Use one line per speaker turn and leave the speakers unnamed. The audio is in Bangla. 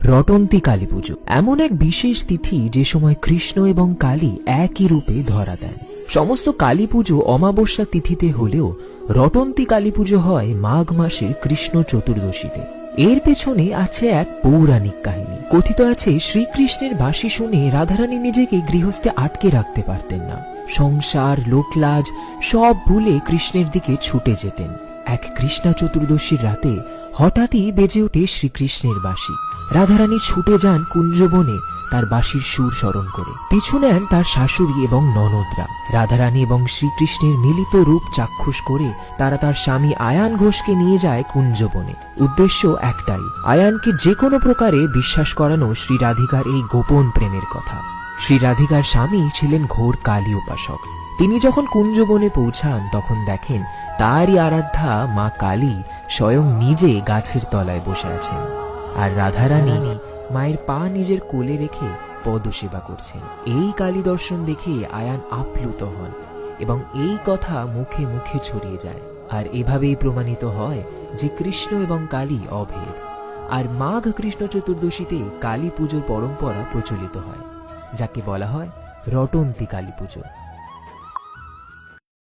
রটন্তী কালী পুজো এমন এক বিশেষ তিথি যে সময় কৃষ্ণ এবং কালী একই রূপে ধরা দেন। সমস্ত কালী পুজো অমাবস্যা তিথিতে হলেও রটন্তী কালী পুজো হয় মাঘ মাসের কৃষ্ণ চতুর্দশীতে। এর পেছনে আছে এক পৌরাণিক কাহিনী। কথিত আছে শ্রীকৃষ্ণের বাঁশি শুনে রাধারানী নিজেকে গৃহস্থে আটকে রাখতে পারতেন না। সংসার, লোকলাজ সব ভুলে কৃষ্ণের দিকে ছুটে যেতেন। এক কৃষ্ণা চতুর্দশীর রাতে হঠাৎই বেজে ওঠে শ্রীকৃষ্ণের বাঁশি। রাধারানী ছুটে যান কুঞ্জবনে তার বাঁশির সুর স্মরণ করে। পিছু নেন তার শাশুড়ি এবং ননদরা। রাধারানী এবং শ্রীকৃষ্ণের মিলিত রূপ চাক্ষুষ করে তারা তার স্বামী আয়ান ঘোষকে নিয়ে যায় কুঞ্জবনে। উদ্দেশ্য একটাই, আয়ানকে যে কোনো প্রকারে বিশ্বাস করানো শ্রী রাধিকার এই গোপন প্রেমের কথা। শ্রী রাধিকার স্বামী ছিলেন ঘোর কালী উপাসক। তিনি যখন কুঞ্জবনে পৌঁছান তখন দেখেন তারই আরাধ্যা মা কালী স্বয়ং নিজে গাছের তলায় বসে আছেন, আর রাধারানী মায়ের পা নিজের কোলে রেখে পদসেবা করছেন। এই কালী দর্শন দেখে আয়ান আপ্লুত হন এবং এই কথা মুখে মুখে ছড়িয়ে যায়। আর এভাবেই প্রমাণিত হয় যে কৃষ্ণ এবং কালী অভেদ। আর মাঘ কৃষ্ণ চতুর্দশীতে কালী পুজোর পরম্পরা প্রচলিত হয়, যাকে বলা হয় রটন্তী কালী পুজো।